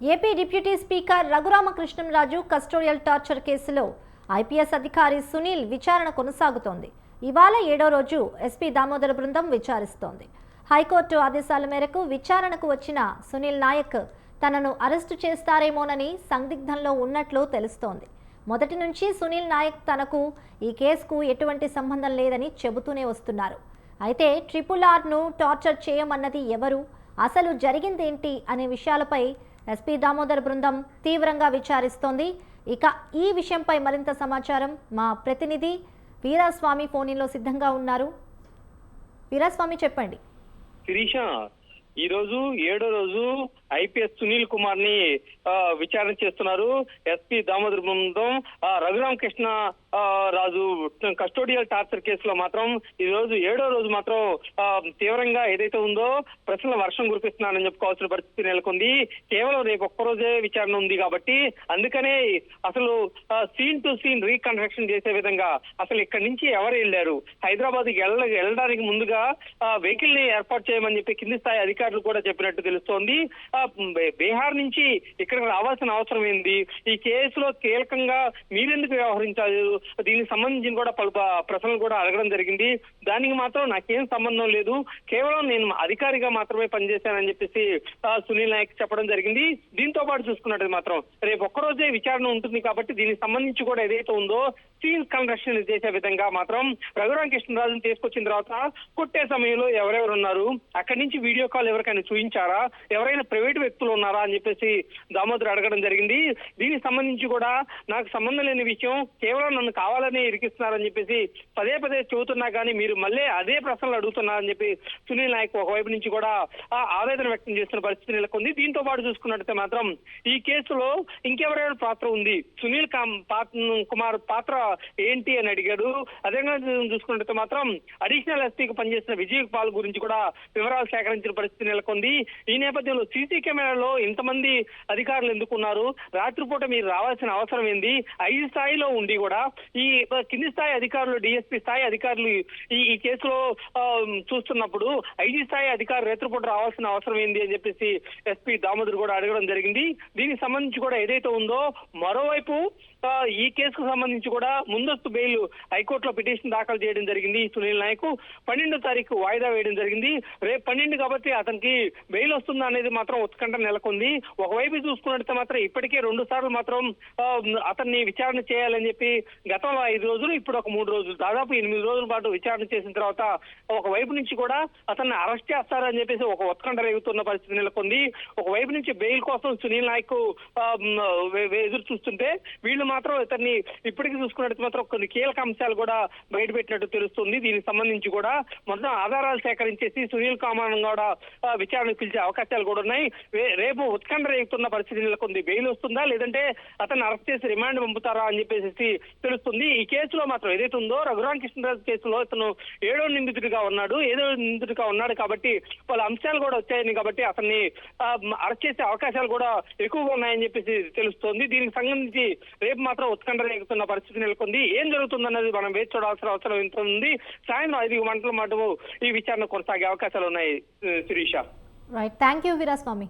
AP deputy speaker Raghurama Krishnam Raju custodial torture కేసులో IPS అధికారి సునీల్ విచారణ కొనసాగుతోంది. ఇవాళ 7వ రోజు ఎస్పీ దామోదర బృందం విచారిస్తోంది. హైకోర్టు ఆదేశాల మేరకు విచారణకు వచ్చిన సునీల్ నాయక్ తనను అరెస్టు చేస్తారేమోనని సందిగ్ధంలో ఉన్నట్లు తెలుస్తోంది. మొదటి నుంచి సునీల్ నాయక్ తనకు ఈ కేసుకు ఎటువంటి సంబంధం లేదని చెబుతూనే వస్తున్నారు. అయితే RRRను టార్చర్ చేయమన్నది ఎవరు, అసలు జరిగిందేంటి అనే విషయాలపై ఎస్పీ దామోదర్ బృందం తీవ్రంగా విచారిస్తోంది. ఇక ఈ విషయంపై మరింత సమాచారం మా ప్రతినిధి వీరాస్వామి ఫోన్లో సిద్ధంగా ఉన్నారు. వీరాస్వామి చెప్పండి. శిరీష, ఈ రోజు 7వ రోజు ఐపీఎస్ సునీల్ కుమార్ ని విచారణ చేస్తున్నారు ఎస్పీ దామోదర్ బృందం. రఘురామకృష్ణ రాజు కస్టోడియల్ టార్చర్ కేసులో మాత్రం ఈ రోజు 7వ రోజు మాత్రం తీవ్రంగా ఏదైతే ఉందో ప్రశ్నల వర్షం కురిపిస్తున్నారని చెప్పుకోవాల్సిన పరిస్థితి నెలకొంది. కేవలం రేపు ఒక్కరోజే విచారణ ఉంది కాబట్టి అందుకనే అసలు సీన్ టు సీన్ రీకన్స్ట్రక్షన్ చేసే విధంగా అసలు ఇక్కడి నుంచి ఎవరు వెళ్ళారు, హైదరాబాద్ కి వెళ్ళడానికి ముందుగా వెహికల్ ని ఏర్పాటు చేయమని చెప్పి కింది స్థాయి అధికారులు కూడా చెప్పినట్టు తెలుస్తోంది. బీహార్ నుంచి ఇక్కడికి రావాల్సిన అవసరం ఏంది, ఈ కేసులో కీలకంగా మీరెందుకు వ్యవహరించారు, దీనికి సంబంధించిన కూడా పలు ప్రశ్నలు కూడా అడగడం జరిగింది. దానికి మాత్రం నాకేం సంబంధం లేదు, కేవలం నేను అధికారిగా మాత్రమే పనిచేశానని చెప్పేసి సునీల్ నాయక్ చెప్పడం జరిగింది. దీంతో పాటు చూసుకున్నట్టు మాత్రం రేపు ఒక్కరోజే విచారణ ఉంటుంది కాబట్టి దీనికి సంబంధించి కూడా ఏదైతే ఉందో సీన్ కన్స్ట్రక్షన్ చేసే విధంగా మాత్రం రఘురామకృష్ణరాజును తీసుకొచ్చిన తర్వాత కొట్టే సమయంలో ఎవరెవరు ఉన్నారు, అక్కడి నుంచి వీడియో కాల్ ఎవరికైనా చూపించారా, ఎవరైనా ప్రైవేట్ వ్యక్తులు ఉన్నారా అని చెప్పేసి దామోదర్ అడగడం జరిగింది. దీనికి సంబంధించి కూడా నాకు సంబంధం లేని విషయం, కేవలం నన్ను కావాలని ఇరికిస్తున్నారని చెప్పేసి పదే పదే చెబుతున్నా కానీ మీరు మళ్ళీ అదే ప్రశ్నలు అడుగుతున్నారని చెప్పి సునీల్ నాయక్ ఒకవైపు నుంచి కూడా ఆవేదన వ్యక్తం చేస్తున్న పరిస్థితి నెలకొంది. దీంతో పాటు చూసుకున్నట్టయితే మాత్రం ఈ కేసులో ఇంకెవరైనా పాత్ర ఉంది, సునీల్ కుమార్ పాత్ర ఏంటి అని అడిగాడు. అదేవిధంగా చూసుకున్నట్టయితే మాత్రం అడిషనల్ ఎస్పీకి పనిచేసిన విజయ్ పాల్ గురించి కూడా వివరాలు సేకరించిన పరిస్థితి నెలకొంది. ఈ నేపథ్యంలో సీసీ కెమెరాలో ఇంతమంది అధికారులు ఎందుకున్నారు, రాత్రిపూట మీరు రావాల్సిన అవసరం ఏంది, 5 స్థాయిలో ఉండి కూడా ఈ కింది స్థాయి అధికారులు డిఎస్పీ స్థాయి అధికారులు ఈ కేసులో చూస్తున్నప్పుడు 5 స్థాయి అధికారులు రాత్రిపూట రావాల్సిన అవసరం ఏంది అని చెప్పేసి ఎస్పీ దామోదర్ కూడా అడగడం జరిగింది. దీనికి సంబంధించి కూడా ఏదైతే ఉందో మరోవైపు ఈ కేసుకు సంబంధించి కూడా ముందస్తు బెయిల్ హైకోర్టులో పిటిషన్ దాఖలు చేయడం జరిగింది. సునీల్ నాయక్ 12వ తారీఖు వాయిదా వేయడం జరిగింది. రేపు 12 కాబట్టి అతనికి బెయిల్ వస్తుందా అనేది మాత్రం ఉత్కంఠ నెలకొంది. ఒకవైపు చూసుకున్నట్టు మాత్రం ఇప్పటికే 2 సార్లు మాత్రం అతన్ని విచారణ చేయాలని చెప్పి గతంలో 5 రోజులు, ఇప్పుడు ఒక 3 రోజులు, దాదాపు 8 రోజుల పాటు విచారణ చేసిన తర్వాత ఒకవైపు నుంచి కూడా అతన్ని అరెస్ట్ చేస్తారని చెప్పేసి ఒక ఉత్కంఠ రేగుతున్న పరిస్థితి నెలకొంది. ఒకవైపు నుంచి బెయిల్ కోసం సునీల్ నాయక్ ఎదురు చూస్తుంటే వీళ్ళు మాత్రం ఇతన్ని ఇప్పటికీ చూసుకున్నట్టు మాత్రం కొన్ని కీలక అంశాలు కూడా బయటపెట్టినట్టు తెలుస్తుంది. దీనికి సంబంధించి కూడా మొత్తం ఆధారాలు సేకరించేసి సునీల్ కుమార్ కూడా విచారణకు పిలిచే అవకాశాలు కూడా ఉన్నాయి. రేపు ఉత్కంఠ రేగుతున్న పరిస్థితి నెలకొంది. బెయిల్ వస్తుందా లేదంటే అతన్ని అరెస్ట్ చేసి రిమాండ్ పంపుతారా అని చెప్పేసి తెలుస్తుంది. ఈ కేసులో మాత్రం ఏదైతే ఉందో రఘురామకృష్ణరాజు కేసులో ఇతను 7వ నిందితుడిగా ఉన్నాడు కాబట్టి వాళ్ళ అంశాలు కూడా వచ్చాయని కాబట్టి అతన్ని అరెస్ట్ చేసే అవకాశాలు కూడా ఎక్కువగా ఉన్నాయని చెప్పేసి తెలుస్తోంది. దీనికి సంబంధించి రేపు మాత్రం ఉత్కంఠ రేగుతున్న పరిస్థితి నెలకొంది. ఏం జరుగుతుందన్నది మనం వేచి చూడాల్సిన అవసరం ఎంత ఉంది. సాయంత్రం 5 గంటల మాట ఈ విచారణ కొనసాగే అవకాశాలు ఉన్నాయి. Sirisha. Right, thank you Veeraswamy.